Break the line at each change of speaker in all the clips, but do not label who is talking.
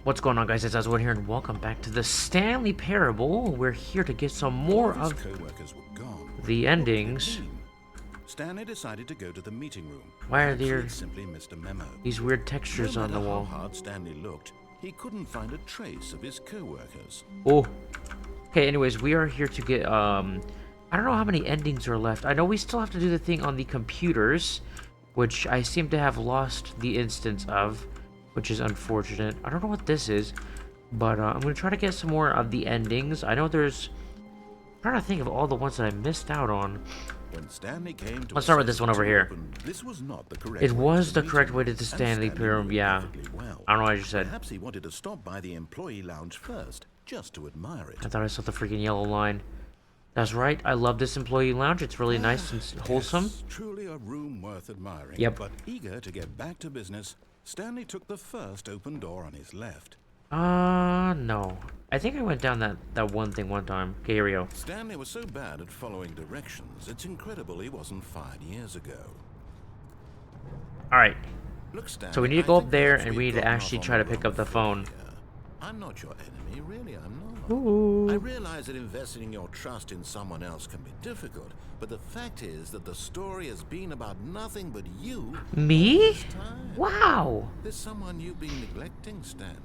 What's going on, guys? It's Azwood here, and welcome back to the Stanley Parable. We're here to get some more
All of
of
his co-workers were gone.
the
What could it
endings.
mean? Stanley decided to go to the meeting room.
Why are
Perhaps
there
he'd simply missed a memo.
these weird textures
No
on the
matter how
wall?
hard Stanley looked, he couldn't find a trace of his co-workers.
Oh. Okay, anyways, we are here to get, I don't know how many endings are left. I know we still have to do the thing on the computers, which I seem to have lost the instance of, which is unfortunate. I don't know what this is, but I'm going to try to get some more of the endings. I know there's... I'm trying to think of all the ones that I missed out on.
When Stanley came to
Let's start with this
assess
one
the
over
two
here.
open, this was not the correct
It
way
was
to
the correct
meeting
way to
room,
the
and
Stanley Pyramid,
knew it
yeah.
perfectly well.
I don't know what I just said.
Perhaps he wanted to stop by the employee lounge first, just to admire it.
I thought I saw the freaking yellow line. That's right, I love this employee lounge. It's really nice and wholesome.
Yes, truly a room worth admiring.
Yep.
But eager to get back to business, Stanley took the first open door on his left.
No. I think I went down that one thing one time. Okay, here we go.
Stanley was so bad at following directions, it's incredible he wasn't fired years ago.
Alright,
Look, Stanley,
so we need to
I
go
think
up there
perhaps
and we
we've
need to
gotten
actually
off on
try to
the
pick
wrong
up the
foot
phone.
here. I'm not your enemy, really, I'm not.
Ooh.
I realize that investing your trust in someone else can be difficult, but the fact is that the story has been about nothing but you.
Me?
all this time.
Wow.
There's someone you've been neglecting, Stanley.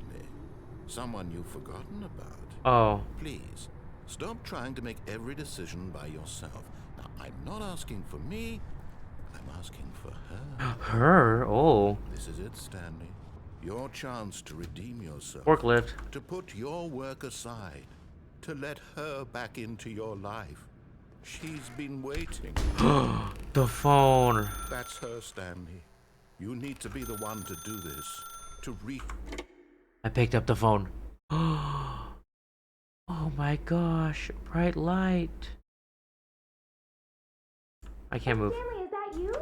Someone you've forgotten about.
Oh.
Please, stop trying to make every decision by yourself. Now, I'm not asking for me, I'm asking for her.
Her? Oh.
This is it, Stanley. Your chance to redeem yourself.
Forklift.
To put your work aside. To let her back into your life. She's been waiting.
The phone.
That's her, Stanley. You need to be the one to do this. To
I picked up the phone. Oh my gosh. Bright light. I can't move.
Stanley, is that you?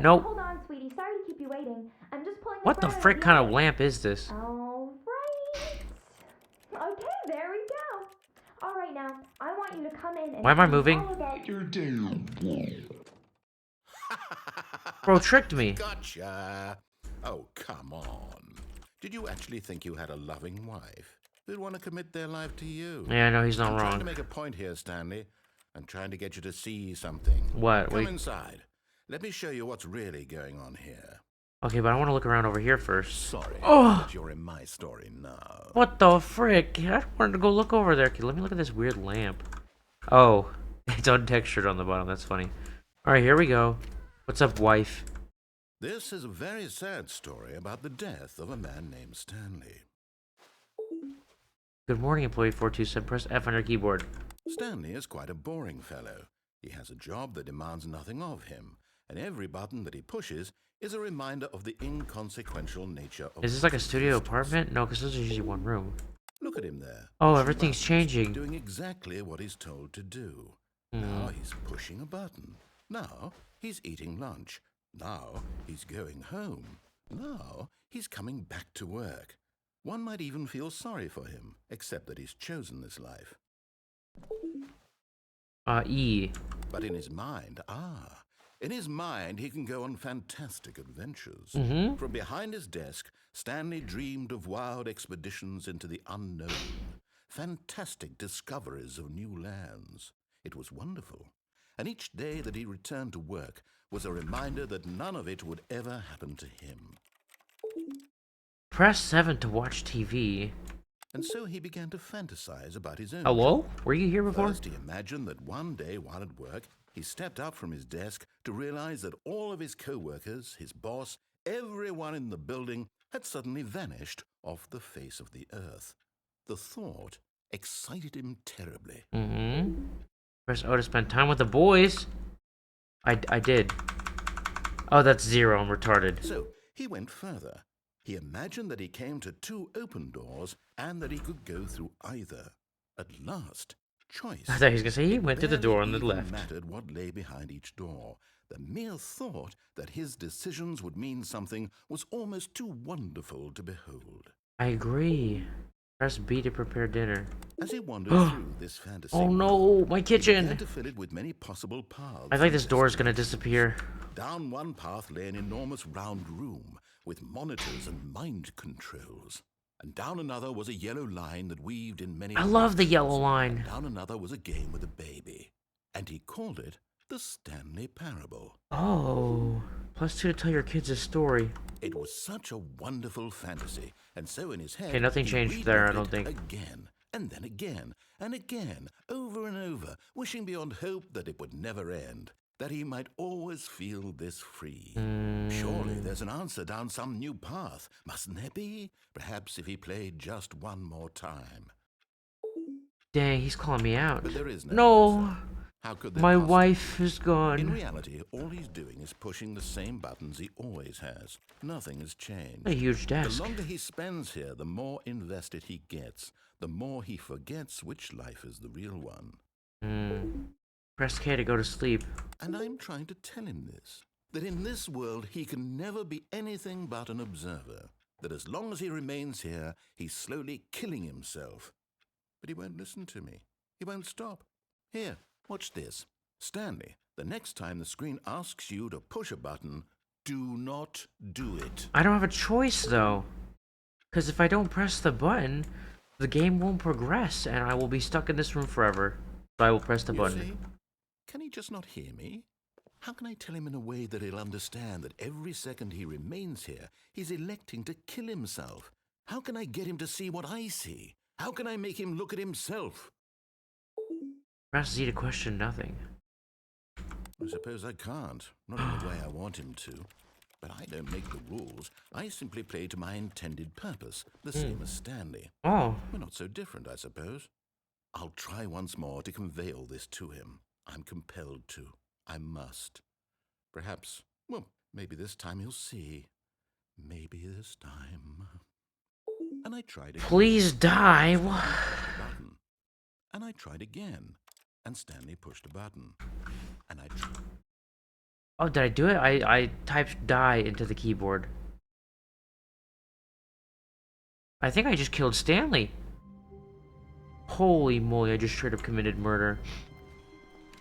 Nope.
Hold on, sweetie. Sorry to keep you waiting. I'm just pulling
What the
front
frick
of
kind of lamp is this?
All right. Okay, there we go. All right, now I want you to come in and
Why am I
tell me
moving?
all about
Bro tricked me.
Gotcha. Oh, come on. Did you actually think you had a loving wife who'd want to commit their life to you?
Yeah, I know he's not
I'm trying to
wrong.
make a point here, Stanley. I'm trying to get you to see something.
What?
Come
Wait.
inside. Let me show you what's really going on here.
Okay, but I want to look around over here first.
Sorry,
Oh!
but you're in my story now.
What the frick? I wanted to go look over there. Okay, let me look at this weird lamp. Oh, it's untextured on the bottom. That's funny. All right, here we go. What's up, wife?
This is a very sad story about the death of a man named Stanley.
Good morning, employee 427. Press F on your keyboard.
Stanley is quite a boring fellow. He has a job that demands nothing of him, and every button that he pushes is a reminder of the inconsequential nature of
Is this like a
his
studio
existence.
apartment? No, because those are usually one room.
Look at him there.
Oh,
pushing
everything's
buttons,
changing.
Doing exactly what he's told to do.
Hmm.
Now he's pushing a button. Now he's eating lunch. Now he's going home. Now he's coming back to work. One might even feel sorry for him, except that he's chosen this life.
E.
But in his mind, in his mind, he can go on fantastic adventures.
Mm-hmm.
From behind his desk, Stanley dreamed of wild expeditions into the unknown, fantastic discoveries of new lands. It was wonderful. And each day that he returned to work was a reminder that none of it would ever happen to him.
Press 7 to watch TV.
And so he began to fantasize about his own.
Hello? Were you here before?
First, he imagined that one day while at work, he stepped up from his desk to realize that all of his co-workers, his boss, everyone in the building had suddenly vanished off the face of the earth. The thought excited him terribly.
Mm-hmm. Press O to spend time with the boys. I did. Oh, that's 0. I'm retarded.
So he went further. He imagined that he came to 2 open doors and that he could go through either. At last, choice.
I thought he was going to say he went to the door on the
Barely
left.
even mattered what lay behind each door. The mere thought that his decisions would mean something was almost too wonderful to behold.
I agree. Press B to prepare dinner.
As he wandered through this fantasy,
Oh no,
world,
my
he
kitchen!
began to fill it with many possible paths.
I think
and
this door is going to
destinations.
disappear.
Down one path lay an enormous round room with monitors and mind controls. And down another was a yellow line that weaved in many
I love the yellow
directions.
line.
And down another was a game with a baby. And he called it the Stanley Parable.
Oh, +2 to tell your kids a story.
It was such a wonderful fantasy, and so in his head,
Okay, nothing
he
changed there, I
relived
don't
it
think.
again, and then again, and again, over and over, wishing beyond hope that it would never end, that he might always feel this free. Surely there's an answer down some new path, mustn't there be? Perhaps if he played just one more time.
Dang, he's calling me out.
But there is no
No,
answer. How could there
my
possibly
wife
be?
is gone.
In reality, all he's doing is pushing the same buttons he always has. Nothing has changed.
A huge
The
desk.
longer he spends here, the more invested he gets, the more he forgets which life is the real one.
Press K to go to sleep.
And I'm trying to tell him this, that in this world he can never be anything but an observer, that as long as he remains here, he's slowly killing himself. But he won't listen to me. He won't stop. Here, watch this. Stanley, the next time the screen asks you to push a button, do not do it.
I don't have a choice though, because if I don't press the button, the game won't progress, and I will be stuck in this room forever. So I will press the
You
button.
see? Can he just not hear me? How can I tell him in a way that he'll understand that every second he remains here, he's electing to kill himself? How can I get him to see what I see? How can I make him look at himself?
Press Z to question nothing.
I suppose I can't, not in the way I want him to. But I don't make the rules. I simply play to my intended purpose, the same as Stanley.
Oh,
We're not so different, I suppose. I'll try once more to convey all this to him. I'm compelled to. I must. Perhaps, well, maybe this time he'll see. Maybe this time. And I tried again.
please die.
Button. And I tried again. And Stanley pushed a button. And I tried.
Oh, did I do it? I typed die into the keyboard. I think I just killed Stanley. Holy moly, I just straight up committed murder.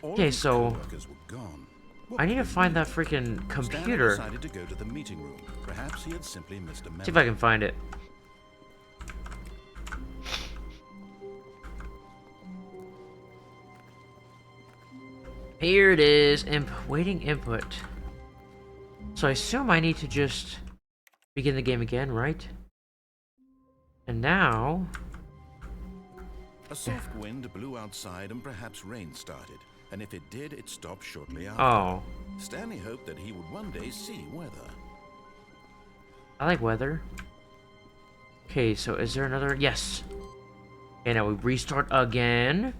All
Okay,
his
so
co-workers were gone. What
I need to
could he
find
do?
that freaking
Stanley
computer.
decided to go to the meeting room. Perhaps he had simply missed a memo.
See if I can find it. Here it is. Waiting input. So I assume I need to just begin the game again, right? And now...
A soft wind blew outside and perhaps rain started. And if it did, it stopped shortly after.
Oh,
Stanley hoped that he would one day see weather.
I like weather. Okay, so is there another? Yes. Okay, now we restart again.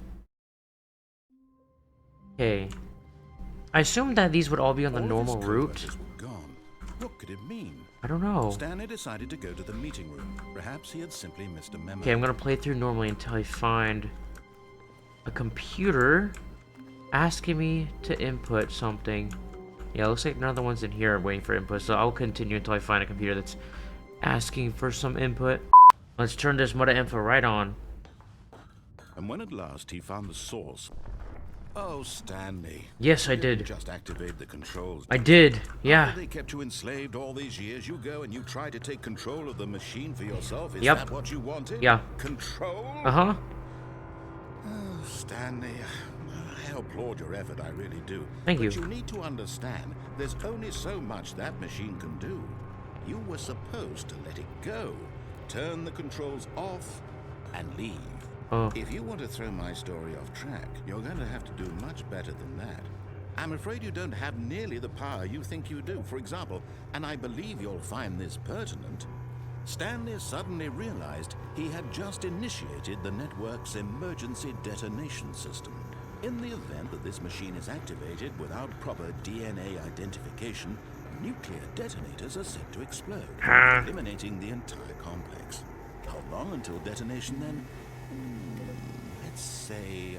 Okay. I assumed that these would all be on the
All of
normal
his
route.
co-workers were gone. What could it mean?
I don't know.
Stanley decided to go to the meeting room. Perhaps he had simply missed a memo.
Okay, I'm gonna play through normally until I find a computer asking me to input something. Yeah, it looks like none of the ones in here are waiting for input, so I'll continue until I find a computer that's asking for some input. Let's turn this meta info right on.
And when at last he found the source... Oh, Stanley.
Yes, I
You didn't
did.
just activate the controls.
I did, yeah.
After they kept you enslaved all these years, you go and you try to take control of the machine for yourself. Is
Yep.
that what you wanted?
Yeah.
Control?
Uh-huh.
Oh, Stanley, I applaud your effort, I really do.
Thank you.
But you need to understand, there's only so much that machine can do. You were supposed to let it go, turn the controls off, and leave.
Oh.
If you want to throw my story off track, you're going to have to do much better than that. I'm afraid you don't have nearly the power you think you do. For example, and I believe you'll find this pertinent, Stanley suddenly realized he had just initiated the network's emergency detonation system. In the event that this machine is activated without proper DNA identification, nuclear detonators are set to explode, eliminating the entire complex. How long until detonation then? Let's say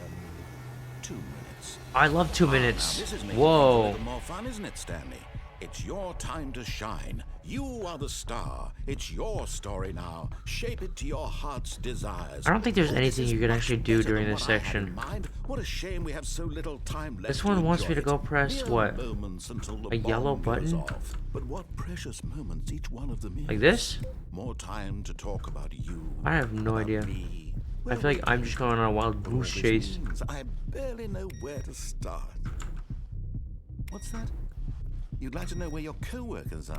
2 minutes.
I love 2
Now,
minutes.
this is making things a
Whoa.
little more fun, isn't it, Stanley? It's your time to shine. You are the star. It's your story now. Shape it to your heart's desires.
I don't think there's
Oh,
anything
is
you can
much
actually do
better
during
than
this
what I had
section.
in mind. What a shame we have so little time left.
This one wants me to
enjoy
go
it.
press
Mere
what?
moments until the
A yellow
bomb goes
button?
off. But what precious moments each one of them is.
Like this?
More time to talk about you.
I have no
about
idea.
me.
I
Where
feel like
we
I'm
came
just
from.
going on a wild
What all
goose
this
chase.
means, I barely know where to start. What's that? You'd like to know where your co-workers are?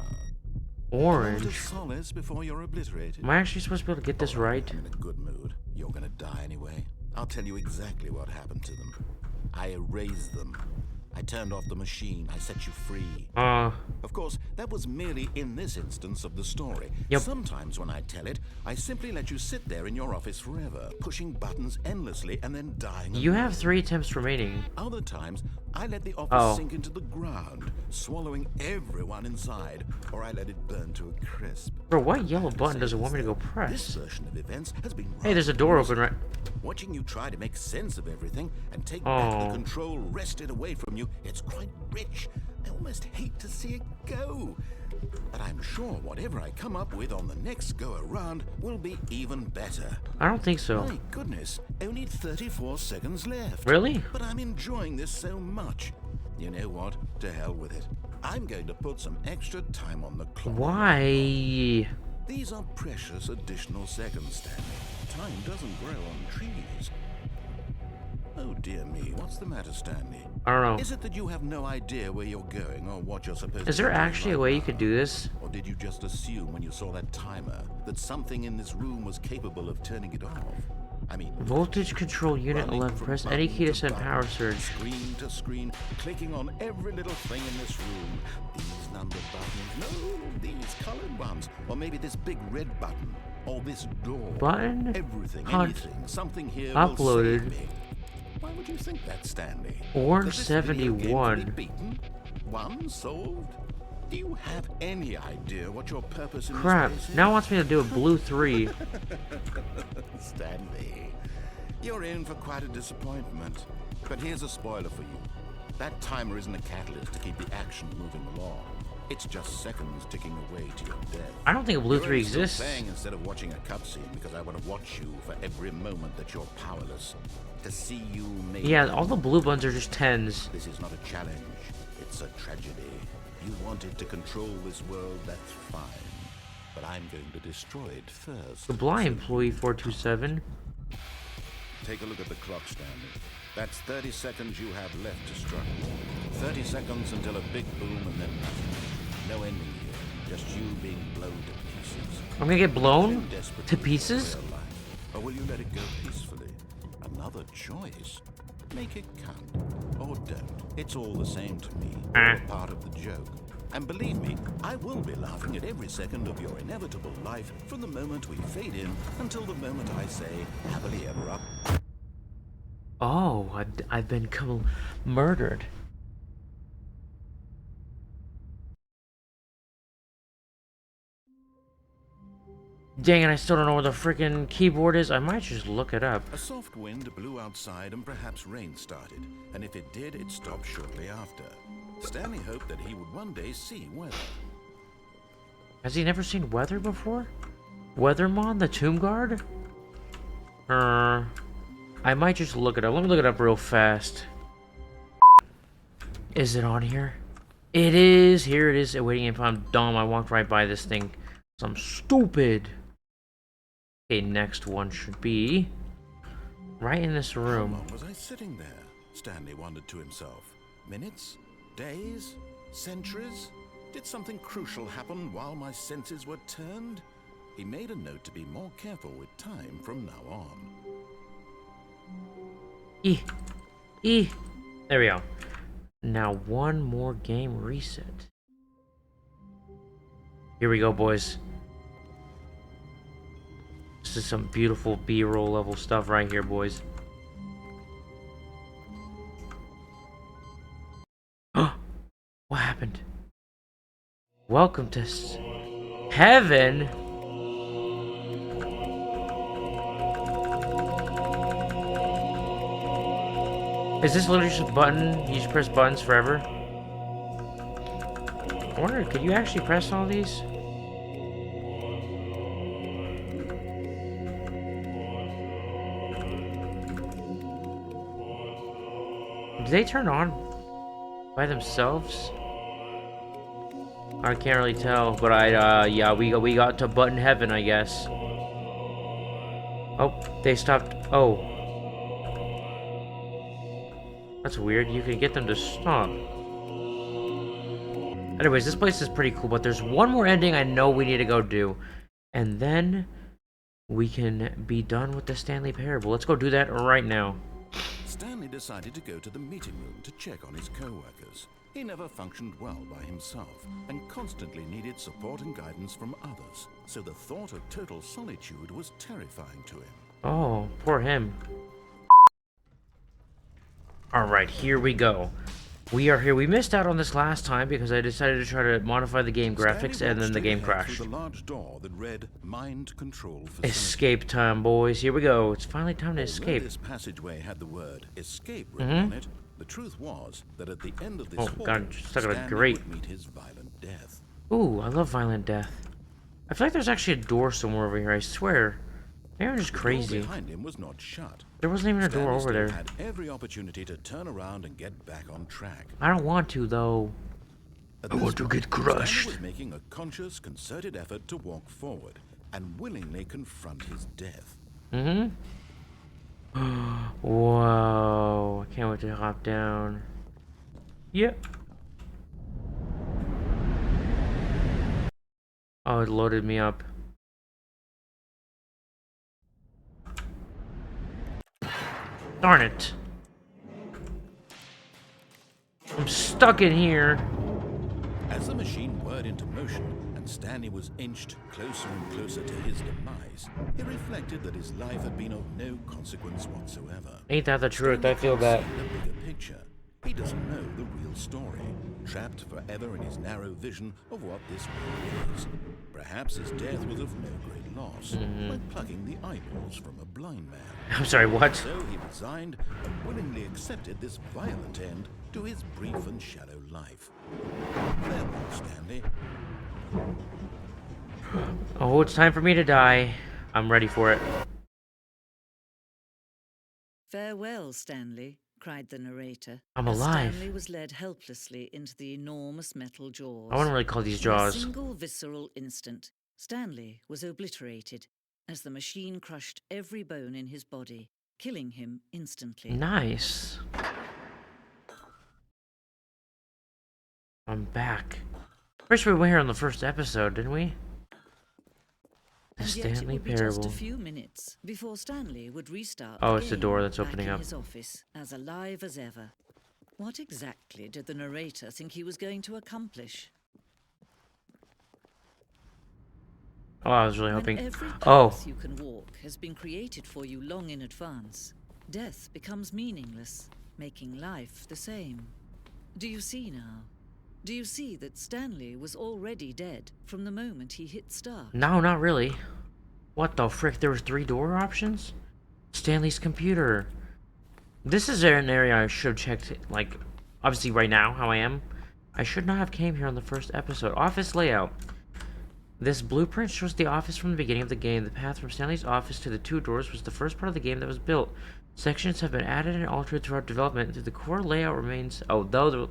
A moment of
Orange.
solace before you're obliterated.
Am I actually supposed to be able to get this right?
I'm in a good mood. You're gonna die anyway. I'll tell you exactly what happened to them. I erased them. I turned off the machine. I set you free. Of course, that was merely in this instance of the story.
Yep.
Sometimes when I tell it, I simply let you sit there in your office forever, pushing buttons endlessly and then dying.
You have
alone.
3 attempts remaining.
Other times, I let the office
Oh.
sink into the ground, swallowing everyone inside, or I let it burn to a crisp.
Bro, what yellow
To
button
say
does it
this,
want me to go
though, This
press?
version of events has been
Hey, there's a
rather
door
amusing.
open right...
Watching you try to make sense of everything and take back
Oh.
the control wrested away from you, it's quite rich. I almost hate to see it go. But I'm sure whatever I come up with on the next go around will be even better.
I don't think so.
My goodness, only 34 seconds left.
Really?
But I'm enjoying this so much. You know what? To hell with it. I'm going to put some extra time on the clock.
Why?
These are precious additional seconds, Stanley. Time doesn't grow on trees. Oh dear me, what's the matter, Stanley?
I don't know.
Is it that you have no idea where you're going or what you're supposed to
Is there
be doing
actually a
right
way you
now?
could do this?
Or did you just assume when you saw that timer that something in this room was capable of turning it off? I mean,
Voltage control unit
running
11.
from
Press any key to
button
send
button,
power surge.
Screen to screen, clicking on every little thing in this room. These numbered buttons, no, these colored ones. Or maybe this big red button. Or this door.
Button?
Everything,
Hunt.
anything, something here
Uploaded.
will save me. Why would you think that, Stanley?
Orange
Does this video game
71.
to be beaten? One solved? Do you have any idea what your purpose in
Crap.
this place is?
Now it wants me to do a blue 3.
Stanley, you're in for quite a disappointment. But here's a spoiler for you. That timer isn't a catalyst to keep the action moving along. It's just seconds ticking away to your death.
I don't think a blue
You're
3
only still
exists.
playing instead of watching a cutscene because I want to watch you for every moment that you're powerless. To see you make.
Yeah, all the blue buttons are just 10s.
This is not a challenge. It's a tragedy. You wanted to control this world, that's fine. But I'm going to destroy it first.
Goodbye,
So
employee 427.
take a look at the clock, Stanley. That's 30 seconds you have left to struggle. 30 seconds until a big boom and then nothing. No ending here. Just you being blown to pieces.
I'm gonna get blown
Been desperate
to
for
pieces?
real life. Or will you let it go peacefully? Another choice. Make it count. Or don't. It's all the same to me.
Ah.
You're part of the joke. And believe me, I will be laughing at every second of your inevitable life from the moment we fade in until the moment I say, happily ever up.
Oh, I've been murdered. Dang it, I still don't know where the freaking keyboard is. I might just look it up.
A soft wind blew outside and perhaps rain started. And if it did, it stopped shortly after. Stanley hoped that he would one day see weather.
Has he never seen weather before? Weathermon, the Tomb Guard? I might just look it up. Let me look it up real fast. Is it on here? It is. Here it is. Waiting if I'm dumb. I walked right by this thing. So I'm stupid. Okay, next one should be right in this
How
room.
long was I sitting there? Stanley wondered to himself. Minutes? Days? Centuries? Did something crucial happen while my senses were turned? He made a note to be more careful with time from now on.
There we go. Now one more game reset. Here we go, boys. This is some beautiful B-roll level stuff right here, boys. What happened? Welcome to heaven. Is this literally just a button? You just press buttons forever? I wonder, could you actually press all these? Do they turn on by themselves? I can't really tell, but yeah, we got to button heaven, I guess. Oh, they stopped. Oh, that's weird. You can get them to stop. Anyways, this place is pretty cool, but there's one more ending I know we need to go do. And then we can be done with the Stanley Parable. Let's go do that right now.
Stanley decided to go to the meeting room to check on his co-workers. He never functioned well by himself and constantly needed support and guidance from others, so the thought of total solitude was terrifying to him.
Oh, poor him. Alright, here we go. We are here. We missed out on this last time because I decided to try to modify the game graphics and then the game crashed.
The large door that read Mind Control
Escape time, boys. Here we go. It's finally time to escape.
This passageway had the word escape written on it. The truth was that at the end of this hall,
God, stuck at a
Stanley
grate.
would meet his violent death.
Ooh, I love violent death. I feel like there's actually a door somewhere over here, I swear. Maybe I'm just crazy.
The door behind him was not shut.
There wasn't even a door over there.
Had every opportunity to turn around and get back on track.
I don't want to, though.
I want to get crushed. Stanley was making a conscious, concerted effort to walk forward and willingly confront his death.
Whoa. I can't wait to hop down. Yep. Oh, it loaded me up. Darn it. I'm stuck in here.
As the machine whirred into motion and Stanley was inched closer and closer to his demise, he reflected that his life had been of no consequence whatsoever.
Ain't that the truth? I feel that.
The bigger picture. He doesn't know the real story, trapped forever in his narrow vision of what this world is. Perhaps his death was of no great loss, like plucking the eyeballs from a blind man.
I'm sorry, what?
So he resigned and willingly accepted this violent end to his brief and shallow life. Farewell, Stanley.
Oh, it's time for me to die. I'm ready for it.
Farewell, Stanley, cried the narrator.
I'm
as
alive.
Stanley was led helplessly into the enormous metal jaws.
I wouldn't really call these
In a
jaws.
single visceral instant, Stanley was obliterated as the machine crushed every bone in his body, killing him instantly.
Nice. I'm back. Pretty sure we were here on the first episode, didn't we? The
And yet it
Stanley
would be just
Parable.
a few minutes before Stanley would restart.
Oh,
the
it's the
game
door that's
back
opening
in
up.
his office, as alive as ever. What exactly did the narrator think he was going to accomplish?
Oh, I was really
When
hoping.
every
Oh,
path you can walk has been created for you long in advance, death becomes meaningless, making life the same. Do you see now? Do you see that Stanley was already dead from the moment he hit start?
no, not really. What the frick? There was 3 door options? Stanley's computer. This is an area I should have checked, like, obviously right now, how I am. I should not have came here on the first episode. Office layout. This blueprint shows the office from the beginning of the game. The path from Stanley's office to the 2 doors was the first part of the game that was built. Sections have been added and altered throughout development. The core layout remains... Oh, though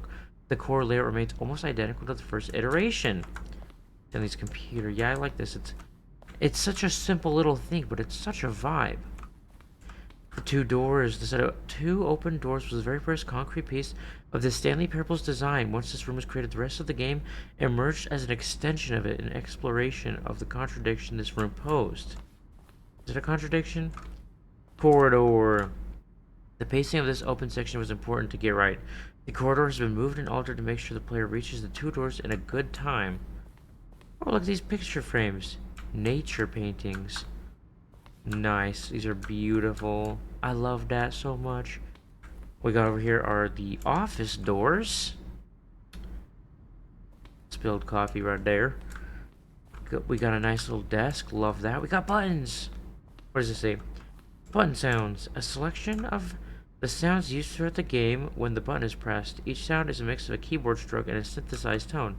the core layout remains almost identical to the first iteration. Stanley's computer. Yeah, I like this. It's such a simple little thing, but it's such a vibe. For 2 doors, the set of 2 open doors was the very first concrete piece of the Stanley Parable's design. Once this room was created, the rest of the game emerged as an extension of it, an exploration of the contradiction this room posed. Is it a contradiction? Corridor. The pacing of this open section was important to get right. The corridor has been moved and altered to make sure the player reaches the 2 doors in a good time. Oh, look at these picture frames. Nature paintings. Nice. These are beautiful. I love that so much. We got over here are the office doors. Spilled coffee right there. We got a nice little desk. Love that. We got buttons. What does it say? Button sounds. A selection of the sounds used throughout the game when the button is pressed. Each sound is a mix of a keyboard stroke and a synthesized tone.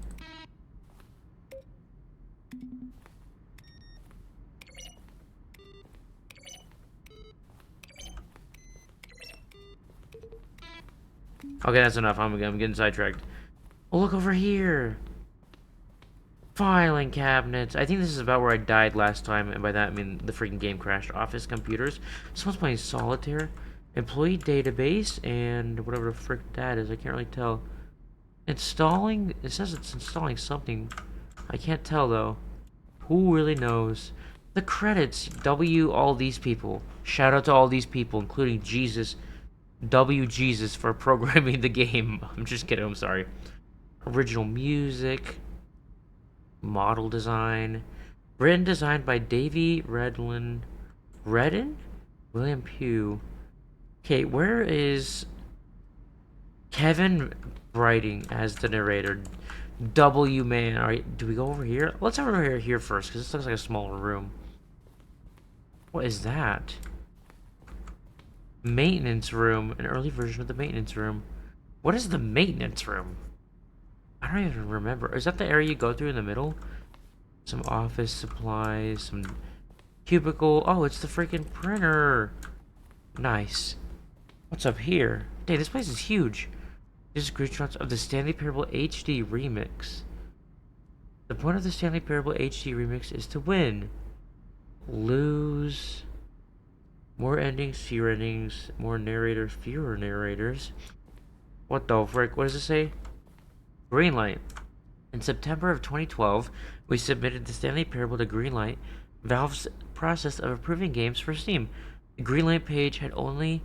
Okay, that's enough. I'm getting sidetracked. Oh, look over here. Filing cabinets. I think this is about where I died last time, and by that I mean the freaking game crashed. Office computers. Someone's playing solitaire. Employee database, and whatever the frick that is. I can't really tell. Installing. It says it's installing something. I can't tell though. Who really knows? The credits. W. All these people. Shout out to all these people, including Jesus. W. Jesus for programming the game. I'm just kidding. I'm sorry. Original music. Model design. Written designed by Davey Redden? William Pugh. Okay, where is Kevin writing as the narrator? W man. Alright, do we go over here? Let's have over here first, because this looks like a smaller room. What is that? Maintenance room. An early version of the maintenance room. What is the maintenance room? I don't even remember. Is that the area you go through in the middle? Some office supplies, some cubicle. Oh, it's the freaking printer. Nice. What's up here? Dang, this place is huge. These are screenshots of the Stanley Parable HD remix. The point of the Stanley Parable HD remix is to win. Lose. More endings, fewer endings. More narrators, fewer narrators. What the frick? What does it say? Greenlight. In September of 2012, we submitted the Stanley Parable to Greenlight, Valve's process of approving games for Steam. The Greenlight page had only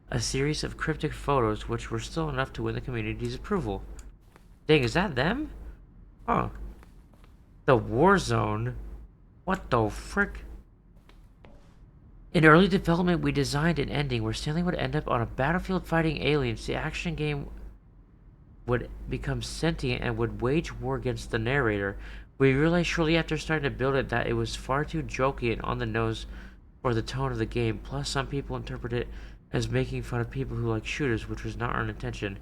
a series of cryptic photos, which were still enough to win the community's approval. Dang, is that them? Oh. The Warzone? What the frick? In early development, we designed an ending where Stanley would end up on a battlefield fighting aliens. The action game would become sentient and would wage war against the narrator. We realized shortly after starting to build it that it was far too jokey and on the nose for the tone of the game. Plus, some people interpret it as making fun of people who like shooters, which was not our intention.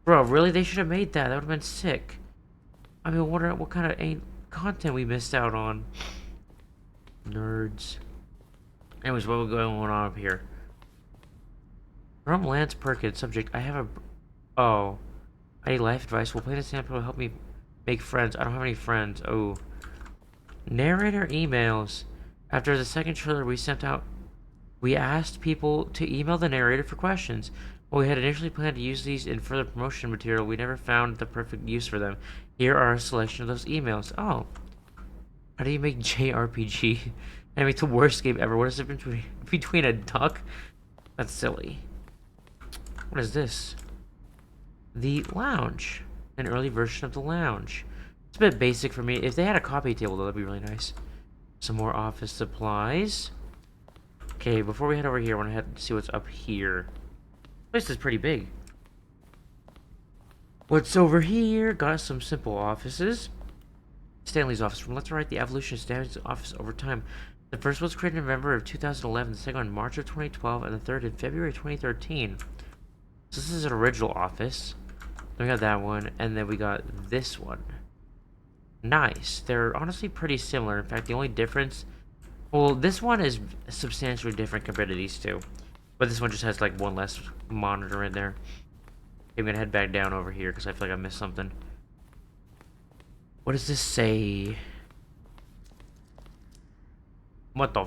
Bro, really? They should have made that. That would have been sick. I mean, what kind of content we missed out on. Nerds. Anyways, what was going on up here? From Lance Perkins, subject, I have a... Oh. I need life advice. Will playing this sample will help me make friends. I don't have any friends. Oh. Narrator emails. After the second trailer we sent out, we asked people to email the narrator for questions. While we had initially planned to use these in further promotion material, we never found the perfect use for them. Here are a selection of those emails. Oh. How do you make JRPG? And make the worst game ever. What is the difference between a duck? That's silly. What is this? The lounge. An early version of the lounge. It's a bit basic for me. If they had a coffee table, though, that'd be really nice. Some more office supplies. Okay, before we head over here, I want to head to see what's up here. This place is pretty big. What's over here? Got some simple offices. Stanley's office. From left to right, the evolution of Stanley's office over time. The first was created in November of 2011, the second in March of 2012, and the third in February 2013. So this is an original office. Then we got that one, and then we got this one. Nice. They're honestly pretty similar. In fact, the only difference... Well, this one is substantially different compared to these two. But this one just has like one less monitor in there. Okay, I'm gonna head back down over here because I feel like I missed something. What does this say? What the...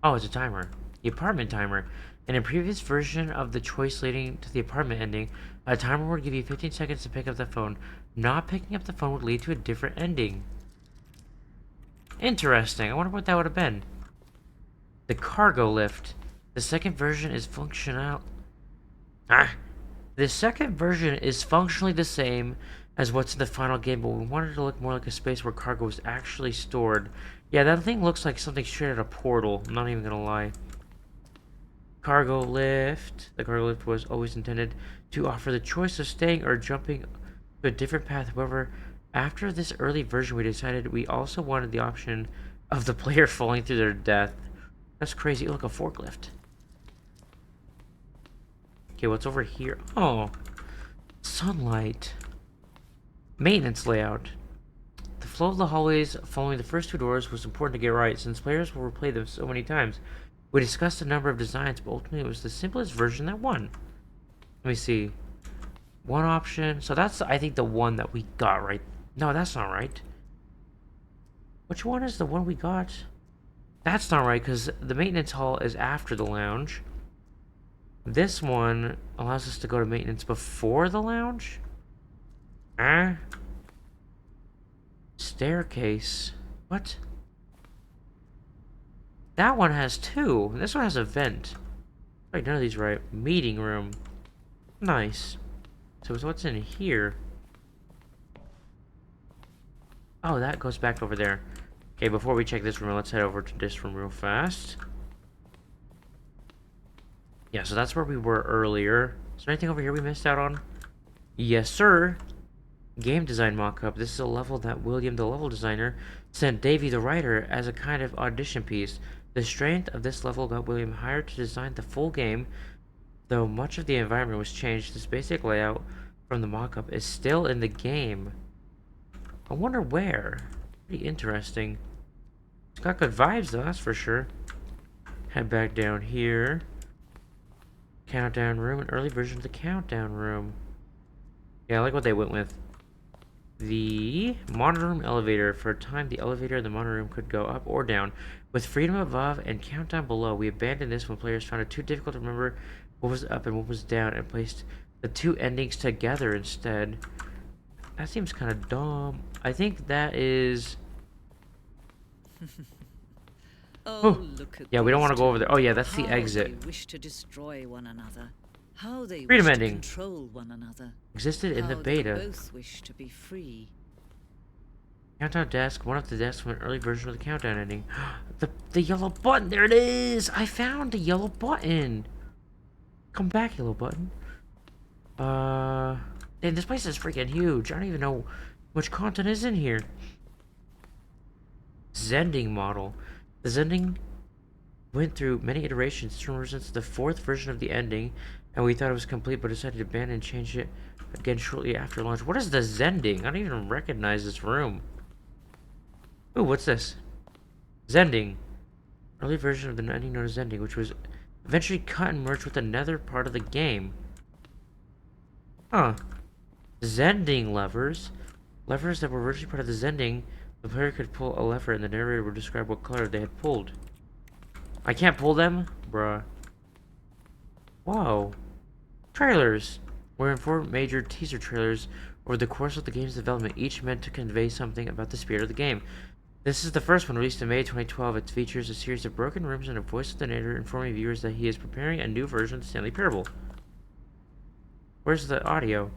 Oh, it's a timer. The apartment timer. In a previous version of the choice leading to the apartment ending, a timer would give you 15 seconds to pick up the phone. Not picking up the phone would lead to a different ending. Interesting. I wonder what that would have been. The cargo lift. The second version is functional... The second version is functionally the same as what's in the final game, but we wanted it to look more like a space where cargo was actually stored. Yeah, that thing looks like something straight out of Portal. I'm not even gonna lie. Cargo lift. The cargo lift was always intended to offer the choice of staying or jumping to a different path. However, after this early version, we decided we also wanted the option of the player falling through their death. That's crazy. Look, a forklift. Okay, what's over here? Oh. Sunlight. Maintenance layout. The flow of the hallways following the first two doors was important to get right, since players will replay them so many times. We discussed a number of designs, but ultimately it was the simplest version that won. Let me see. One option. So that's, I think, the one that we got right. No, that's not right. Which one is the one we got? That's not right, because the maintenance hall is after the lounge. This one allows us to go to maintenance before the lounge? Huh? Staircase. What? That one has two. This one has a vent. Wait, none of these are right. Meeting room. Nice. So what's in here? Oh, that goes back over there. Okay, before we check this room, let's head over to this room real fast. Yeah, so that's where we were earlier. Is there anything over here we missed out on? Yes, sir. Game design mock-up. This is a level that William, the level designer, sent Davey, the writer, as a kind of audition piece. The strength of this level got William hired to design the full game. Though much of the environment was changed, this basic layout from the mock-up is still in the game. I wonder where. Pretty interesting. It's got good vibes though, that's for sure. Head back down here. Countdown room, an early version of the countdown room. Yeah, I like what they went with. The monitor room elevator. For a time, the elevator in the monitor room could go up or down. With freedom above and countdown below, we abandoned this when players found it too difficult to remember what was up and what was down, and placed the two endings together instead. That seems kind of dumb. I think that is...
Oh, look at
yeah, we don't want to
these
go over there. Oh yeah, that's the
How
exit.
they wish to destroy one another. How they
Freedom
wish
ending.
to control one another.
Existed in the
How
beta.
they both wish to be free.
Countdown desk. One of the desks from an early version of the countdown ending. The yellow button. There it is. I found the yellow button. Come back, yellow button. Damn, this place is freaking huge. I don't even know which content is in here. Zending model. The Zending went through many iterations. This represents the fourth version of the ending, and we thought it was complete, but decided to abandon and change it again shortly after launch. What is the Zending? I don't even recognize this room. Ooh, what's this? Zending. Early version of the ending known as Zending, which was eventually cut and merged with another part of the game. Huh. Zending levers. Levers that were originally part of the Zending. The player could pull a lever and the narrator would describe what color they had pulled. I can't pull them? Bruh. Whoa. Trailers. We're in 4 major teaser trailers over the course of the game's development, each meant to convey something about the spirit of the game. This is the first one, released in May 2012. It features a series of broken rooms and a voice of the narrator informing viewers that he is preparing a new version of the Stanley Parable. Where's the audio?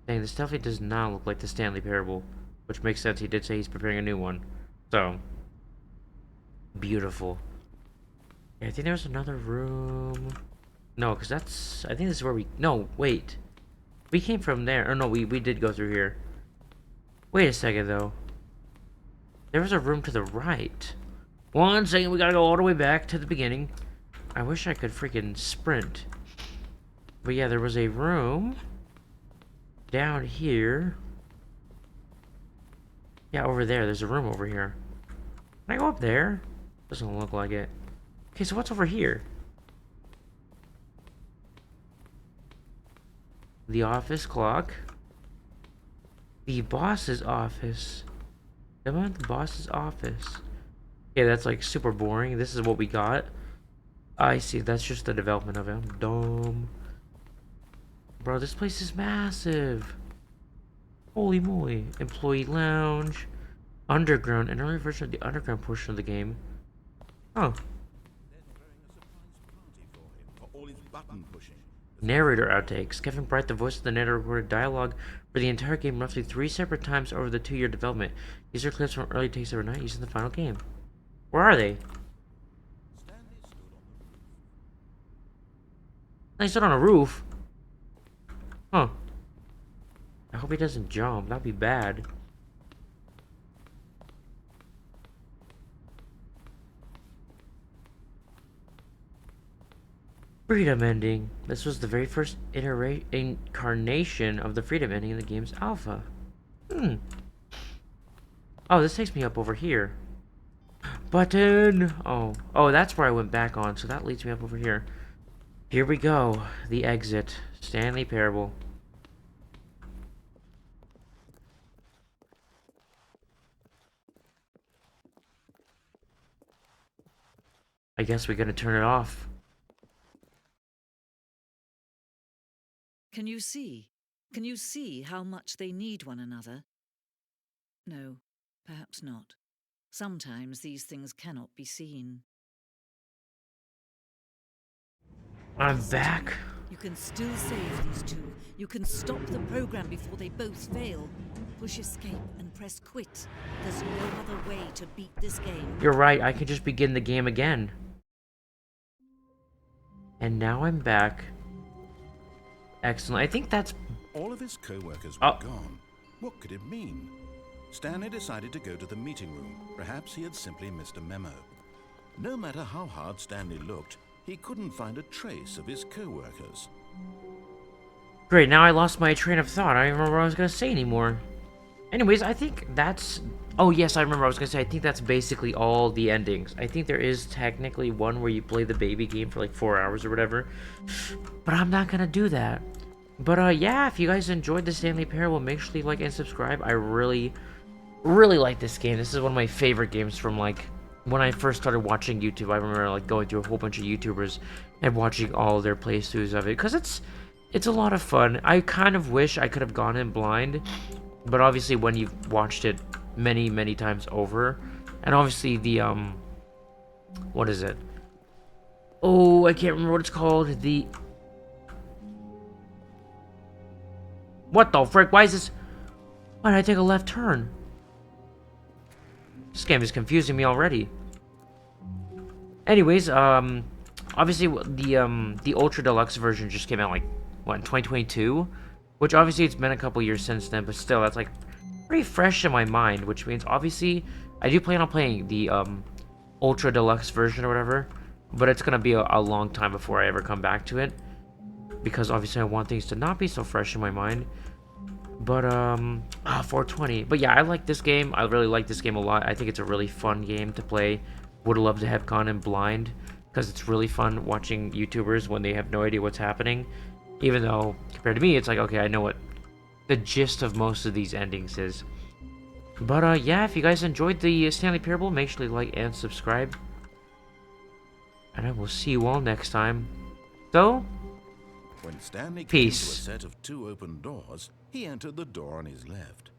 Dang, this definitely does not look like the Stanley Parable. Which makes sense, he did say he's preparing a new one. So, beautiful. Yeah, I think there's another room. No, because that's... I think this is where we... No, wait. We came from there. Or no, we did go through here. Wait a second, though. There was a room to the right. 1 second, we gotta go all the way back to the beginning. I wish I could freaking sprint. But yeah, there was a room down here. Yeah, over there. There's a room over here. Can I go up there? Doesn't look like it. Okay, so what's over here? The office clock. The boss's office. Am I at the boss's office? Yeah, that's like super boring. This is what we got. I see. That's just the development of it. I'm dumb. Bro, this place is massive. Holy moly. Employee lounge. Underground. An early version of the underground portion of the game. Oh. Narrator outtakes. Kevin Bright, the voice of the narrator, recorded dialogue for the entire game roughly 3 separate times over the 2-year development. These are clips from early takes that were not used in the final game. Where are they? They stood on a roof. Huh. I hope he doesn't jump. That'd be bad. Freedom ending. This was the very first incarnation of the freedom ending in the game's alpha. Hmm. Oh, this takes me up over here. Button! Oh, that's where I went back on, so that leads me up over here. Here we go. The exit. Stanley Parable. I guess we're gonna turn it off.
Can you see? Can you see how much they need one another? No, perhaps not. Sometimes these things cannot be seen.
I'm back.
You can still save these two. You can stop the program before they both fail. Push escape and press quit. There's no other way to beat this game.
You're right, I can just begin the game again. And now I'm back. Excellent. I think that's...
All of his co-workers were gone. What could it mean? Stanley decided to go to the meeting room. Perhaps he had simply missed a memo. No matter how hard Stanley looked, he couldn't find a trace of his co-workers.
Great, now I lost my train of thought. I don't remember what I was going to say anymore. Anyways, I think that's... Oh, yes, I remember. I was going to say, I think that's basically all the endings. I think there is technically one where you play the baby game for like 4 hours or whatever. But I'm not going to do that. But, yeah, if you guys enjoyed the Stanley Parable, make sure you like and subscribe. I really, really like this game. This is one of my favorite games from, like, when I first started watching YouTube. I remember, like, going through a whole bunch of YouTubers and watching all their playthroughs of it. Because it's a lot of fun. I kind of wish I could have gone in blind. But obviously, when you've watched it many, many times over, and obviously the, what is it? Oh, I can't remember what it's called. What the frick? Why is this? Why did I take a left turn? This game is confusing me already. Anyways, obviously the Ultra Deluxe version just came out like, what, in 2022? Which obviously it's been a couple years since then, but still, that's like pretty fresh in my mind, which means obviously I do plan on playing the Ultra Deluxe version or whatever, but it's gonna be a long time before I ever come back to it, because obviously I want things to not be so fresh in my mind. But 420. But yeah, I like this game. I really like this game a lot. I think it's a really fun game to play. Would love to have gone in blind, because it's really fun watching YouTubers when they have no idea what's happening. Even though, compared to me, it's like, okay, I know what the gist of most of these endings is. But, yeah, if you guys enjoyed the Stanley Parable, make sure you like and subscribe. And I will see you all next time. So,
When Stanley came to a
peace.
set of 2 open doors, he entered the door on his left.